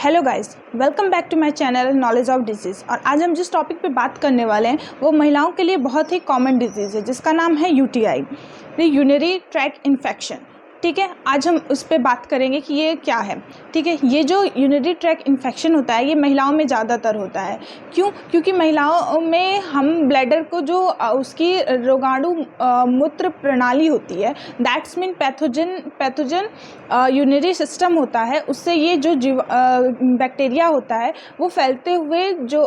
Hello guys, welcome back to my channel knowledge of disease. और आज हम जिस टॉपिक पे बात करने वाले हैं वो महिलाओं के लिए बहुत ही कॉमन डिजीज़ है जिसका नाम है यूटीआई, यूरिनरी ट्रैक इन्फेक्शन। ठीक है, आज हम उस पर बात करेंगे कि ये क्या है। ठीक है, ये जो यूरिनरी ट्रैक इन्फेक्शन होता है ये महिलाओं में ज़्यादातर होता है। क्यों? क्योंकि महिलाओं में हम ब्लैडर को जो उसकी रोगाणु मूत्र प्रणाली होती है, that's mean pathogen urinary system होता है, उससे ये जो बैक्टीरिया होता है वो फैलते हुए जो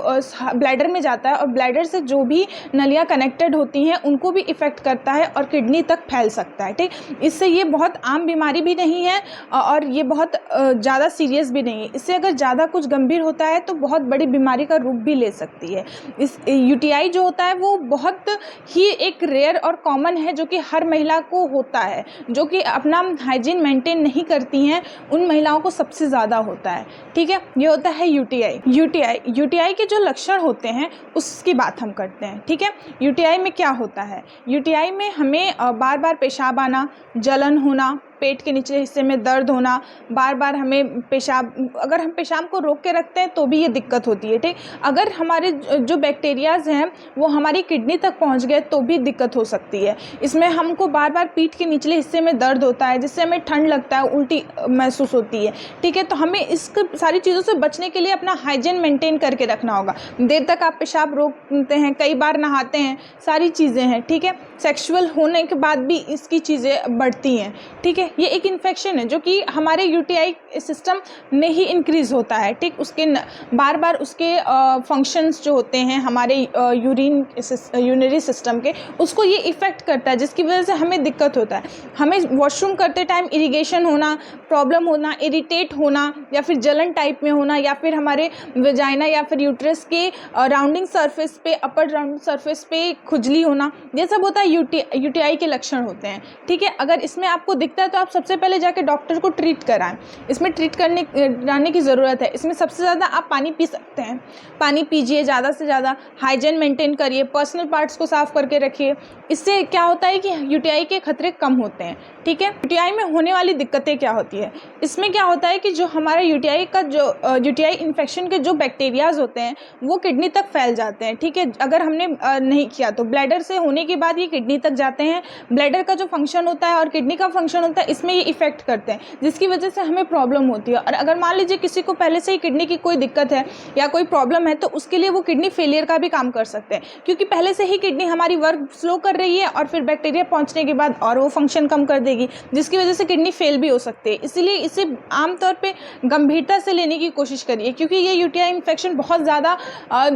ब्लैडर में जाता है और ब्लैडर से जो भी नलियाँ कनेक्टेड होती हैं उनको भी इफ़ेक्ट करता है और किडनी तक फैल सकता है। ठीक, इससे ये बहुत आम बीमारी भी नहीं है और ये बहुत ज़्यादा सीरियस भी नहीं है। इससे अगर ज़्यादा कुछ गंभीर होता है तो बहुत बड़ी बीमारी का रूप भी ले सकती है। इस यूटीआई जो होता है वो बहुत ही एक रेयर और कॉमन है जो कि हर महिला को होता है, जो कि अपना हाइजीन मेंटेन नहीं करती हैं उन महिलाओं को सबसे ज़्यादा होता है। ठीक है, ये होता है यूटीआई के जो लक्षण होते हैं उसकी बात हम करते हैं। ठीक है, यूटीआई में क्या होता है? यूटीआई में हमें बार बार पेशाब आना, जलन होना, पेट के निचले हिस्से में दर्द होना, बार बार हमें पेशाब, अगर हम पेशाब को रोक के रखते हैं तो भी ये दिक्कत होती है। ठीक, अगर हमारे जो बैक्टीरियाज हैं वो हमारी किडनी तक पहुंच गए तो भी दिक्कत हो सकती है। इसमें हमको बार बार पीठ के निचले हिस्से में दर्द होता है जिससे हमें ठंड लगता है, उल्टी महसूस होती है। ठीक है, तो हमें इस सारी चीज़ों से बचने के लिए अपना हाइजीन मेंटेन करके रखना होगा। देर तक आप पेशाब रोकते हैं, कई बार नहाते हैं, सारी चीज़ें हैं। ठीक है, सेक्सुअल होने के बाद भी इसकी चीज़ें बढ़ती हैं। ठीक है, ये एक इन्फेक्शन है जो कि हमारे यूटीआई सिस्टम में ही इंक्रीज़ होता है। ठीक, उसके बार बार उसके फंक्शंस जो होते हैं हमारे यूरिनरी सिस्टम के, उसको ये इफ़ेक्ट करता है जिसकी वजह से हमें दिक्कत होता है। हमें वॉशरूम करते टाइम इरिगेशन होना, प्रॉब्लम होना, इरिटेट होना या फिर जलन टाइप में होना, या फिर हमारे वेजाइना या फिर यूट्रस के राउंडिंग सरफेस पे, अपर राउंडिंग सरफेस पे खुजली होना, ये सब होता है यूटीआई के लक्षण होते हैं। ठीक है, अगर इसमें आपको दिखता है तो आप सबसे पहले जाके डॉक्टर को ट्रीट कराएं। इसमें ट्रीट कराने की ज़रूरत है। इसमें सबसे ज़्यादा आप पानी पी सकते हैं, पानी पीजिए ज़्यादा से ज़्यादा, हाइजीन मेंटेन करिए, पर्सनल पार्ट्स को साफ करके रखिए। इससे क्या होता है कि यूटीआई के खतरे कम होते हैं। ठीक है, यूटीआई में होने वाली दिक्कतें क्या होती है? इसमें क्या होता है कि जो हमारा यूटीआई इन्फेक्शन के जो बैक्टीरियाज होते हैं वो किडनी तक फैल जाते हैं। ठीक है, अगर हमने नहीं किया तो ब्लैडर से होने के बाद ये किडनी तक जाते हैं। ब्लैडर का जो फंक्शन होता है और किडनी का फंक्शन होता है, इसमें ये इफेक्ट करते हैं जिसकी वजह से हमें प्रॉब्लम होती है। और अगर मान लीजिए किसी को पहले से ही किडनी की कोई दिक्कत है या कोई प्रॉब्लम है तो उसके लिए वो किडनी फेलियर का भी काम कर सकते हैं, क्योंकि पहले से ही किडनी हमारी वर्क स्लो कर रही है और फिर बैक्टीरिया पहुंचने के बाद और वो फंक्शन कम कर देगी जिसकी वजह से किडनी फेल भी हो सकती है। इसीलिए इसे आमतौर पे गंभीरता से लेने की कोशिश करिए, क्योंकि ये यूटीआई इन्फेक्शन बहुत ज़्यादा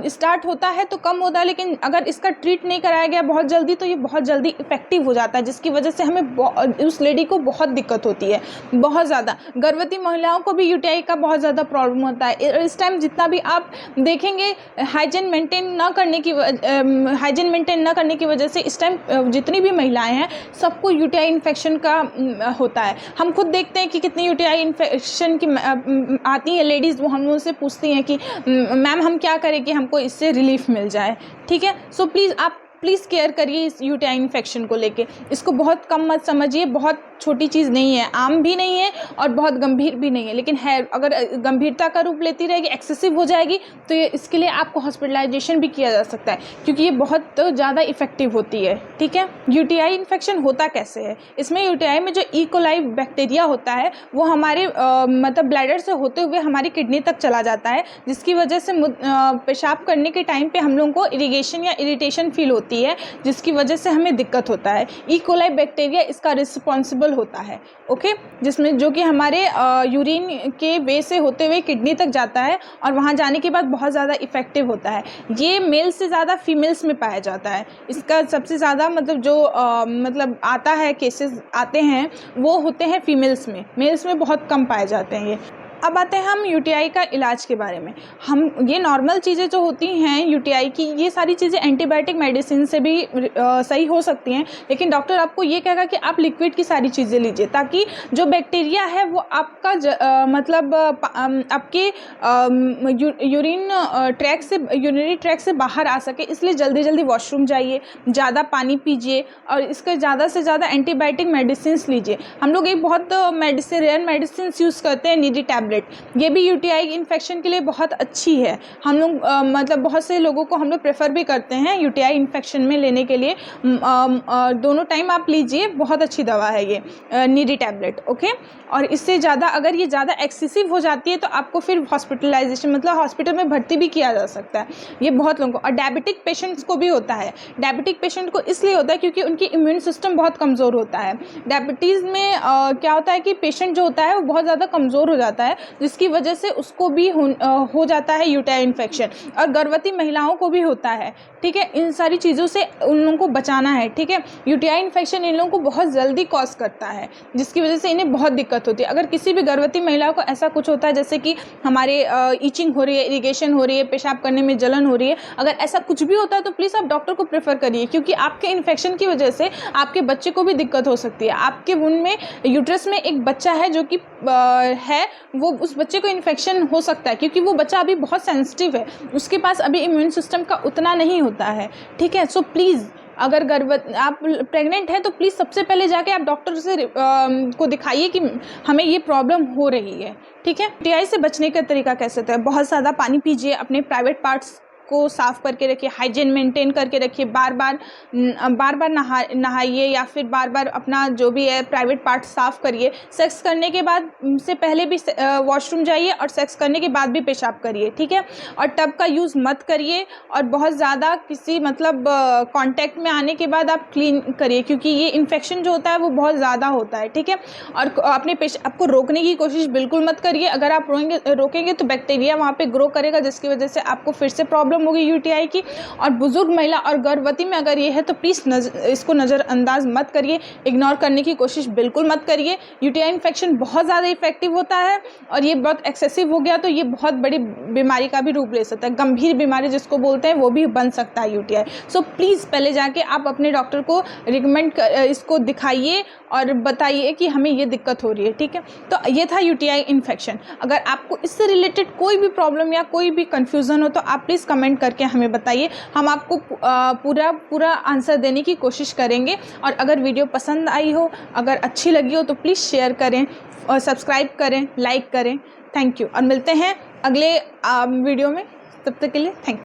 स्टार्ट होता है तो कम होता है, लेकिन अगर इसका ट्रीट नहीं कराया गया बहुत जल्दी तो ये बहुत जल्दी इफेक्टिव हो जाता है जिसकी वजह से हमें उस लेडी को बहुत दिक्कत होती है, बहुत ज़्यादा। गर्भवती महिलाओं को भी यूटीआई का बहुत ज़्यादा प्रॉब्लम होता है। इस टाइम जितना भी आप देखेंगे हाइजीन मेंटेन न करने की वजह से इस टाइम जितनी भी महिलाएं हैं सबको यूटीआई इन्फेक्शन का होता है। हम खुद देखते हैं कि कितनी यूटीआई इन्फेक्शन की आती है लेडीज़, वो हम उनसे पूछती हैं कि मैम हम क्या करें कि हमको इससे रिलीफ मिल जाए। ठीक है, सो प्लीज़ केयर करिए इस यूटीआई इन्फेक्शन को लेके। इसको बहुत कम मत समझिए, बहुत छोटी चीज़ नहीं है, आम भी नहीं है और बहुत गंभीर भी नहीं है, लेकिन है अगर गंभीरता का रूप लेती रहेगी, एक्सेसिव हो जाएगी तो ये इसके लिए आपको हॉस्पिटलाइजेशन भी किया जा सकता है क्योंकि ये बहुत ज़्यादा इफेक्टिव होती है। ठीक है, यूटीआई इन्फेक्शन होता कैसे है? इसमें यूटीआई में जो ई कोलाई बैक्टीरिया होता है वो हमारे मतलब ब्लैडर से होते हुए हमारी किडनी तक चला जाता है, जिसकी वजह से पेशाब करने के टाइम पे हम लोगों को इरिगेशन या इरिटेशन फील होती है जिसकी वजह से हमें दिक्कत होता है। ई कोलाई बैक्टीरिया इसका रिस्पॉन्सिबल होता है। ओके, जिसमें जो कि हमारे यूरिन के वे से होते हुए किडनी तक जाता है और वहाँ जाने के बाद बहुत ज़्यादा इफेक्टिव होता है। ये मेल से ज़्यादा फीमेल्स में पाया जाता है। इसका सबसे ज़्यादा मतलब जो मतलब आता है, केसेस आते हैं वो होते हैं फीमेल्स में, मेल्स में बहुत कम पाए जाते हैं ये। अब आते हैं हम यूटीआई का इलाज के बारे में। हम ये नॉर्मल चीज़ें जो होती हैं यूटीआई की, ये सारी चीज़ें एंटीबायोटिक मेडिसिन से भी सही हो सकती हैं, लेकिन डॉक्टर आपको ये कहेगा कि आप लिक्विड की सारी चीज़ें लीजिए ताकि जो बैक्टीरिया है वो आपका मतलब आपके यूरिनरी ट्रैक से बाहर आ सके। इसलिए जल्दी जल्दी वॉशरूम जाइए, ज़्यादा पानी पीजिए और इसके ज़्यादा से ज़्यादा एंटीबायोटिक मेडिसिन लीजिए। हम लोग एक बहुत रेयर मेडिसिन यूज़ करते हैं, नीडी टैबलेट। टैबलेट, ये भी यूटीआई इन्फेक्शन के लिए बहुत अच्छी है। हम लोग मतलब बहुत से लोगों को हम लोग प्रेफर भी करते हैं यूटीआई इन्फेक्शन में लेने के लिए। दोनों टाइम आप लीजिए, बहुत अच्छी दवा है ये नीडी टैबलेट। ओके, और इससे ज़्यादा अगर ये ज़्यादा एक्सेसिव हो जाती है तो आपको फिर हॉस्पिटलाइजेशन मतलब हॉस्पिटल में भर्ती भी किया जा सकता है, ये बहुत लोगों को। और डायबिटिक पेशेंट्स को भी होता है। डायबिटिक पेशेंट को इसलिए होता है क्योंकि उनकी इम्यून सिस्टम बहुत कमज़ोर होता है। डायबिटीज़ में क्या होता है कि पेशेंट जो होता है वो बहुत ज़्यादा कमज़ोर हो जाता है, जिसकी वजह से उसको भी हो जाता है यूटीआई इन्फेक्शन। और गर्भवती महिलाओं को भी होता है, ठीक है। इन सारी चीज़ों से उन लोगों को बचाना है, ठीक है। यूटीआई इन्फेक्शन इन लोगों को बहुत जल्दी कॉज करता है, जिसकी वजह से इन्हें बहुत दिक्कत होती है। अगर किसी भी गर्भवती महिला को ऐसा कुछ होता है जैसे कि हमारे ईचिंग हो रही है, इरिगेशन हो रही है, पेशाब करने में जलन हो रही है, अगर ऐसा कुछ भी होता है तो प्लीज़ आप डॉक्टर को प्रेफर करिए, क्योंकि आपके इन्फेक्शन की वजह से आपके बच्चे को भी दिक्कत हो सकती है। आपके वुंड में यूट्रस में एक बच्चा है जो कि है, वो उस बच्चे को इन्फेक्शन हो सकता है क्योंकि वो बच्चा अभी बहुत सेंसिटिव है, उसके पास अभी इम्यून सिस्टम का उतना नहीं होता है, ठीक है। सो प्लीज़ अगर आप प्रेग्नेंट हैं तो प्लीज़ सबसे पहले जाके आप डॉक्टर से को दिखाइए कि हमें ये प्रॉब्लम हो रही है, ठीक है। यूटीआई से बचने का तरीका कैसे होता है? बहुत ज़्यादा पानी पीजिए, अपने प्राइवेट पार्ट्स को साफ़ करके रखिए, हाइजीन मेंटेन करके रखिए, बार बार नहाइए या फिर बार बार अपना जो भी है प्राइवेट पार्ट साफ़ करिए। सेक्स करने के बाद से पहले भी वॉशरूम जाइए और सेक्स करने के बाद भी पेशाब करिए, ठीक है। और टब का यूज़ मत करिए और बहुत ज़्यादा किसी मतलब कांटेक्ट में आने के बाद आप क्लीन करिए, क्योंकि ये इन्फेक्शन जो होता है वो बहुत ज़्यादा होता है, ठीक है। और अपने पेशाब को रोकने की कोशिश बिल्कुल मत करिए। अगर आप रोकेंगे तो बैक्टीरिया वहाँ पे ग्रो करेगा, जिसकी वजह से आपको फिर से प्रॉब्लम होगी यूटीआई की। और बुजुर्ग महिला और गर्भवती में अगर ये है तो प्लीज़ इसको नज़रअंदाज मत करिए, इग्नोर करने की कोशिश बिल्कुल मत करिए। यूटीआई इन्फेक्शन बहुत ज़्यादा इफेक्टिव होता है और ये बहुत एक्सेसिव हो गया तो ये बहुत बड़ी बीमारी का भी रूप ले सकता है, गंभीर बीमारी जिसको बोलते हैं वो भी बन सकता है यूटीआई। सो प्लीज़ पहले जाके आप अपने डॉक्टर को रिकमेंड इसको दिखाइए और बताइए कि हमें ये दिक्कत हो रही है, ठीक है। तो ये था यूटीआई इन्फेक्शन। अगर आपको इससे रिलेटेड कोई भी प्रॉब्लम या कोई भी कन्फ्यूज़न हो तो आप प्लीज़ कमेंट करके हमें बताइए, हम आपको पूरा आंसर देने की कोशिश करेंगे। और अगर वीडियो पसंद आई हो, अगर अच्छी लगी हो तो प्लीज़ शेयर करें और सब्सक्राइब करें, लाइक करें। थैंक यू और मिलते हैं अगले वीडियो में, तब तक के लिए थैंक यू।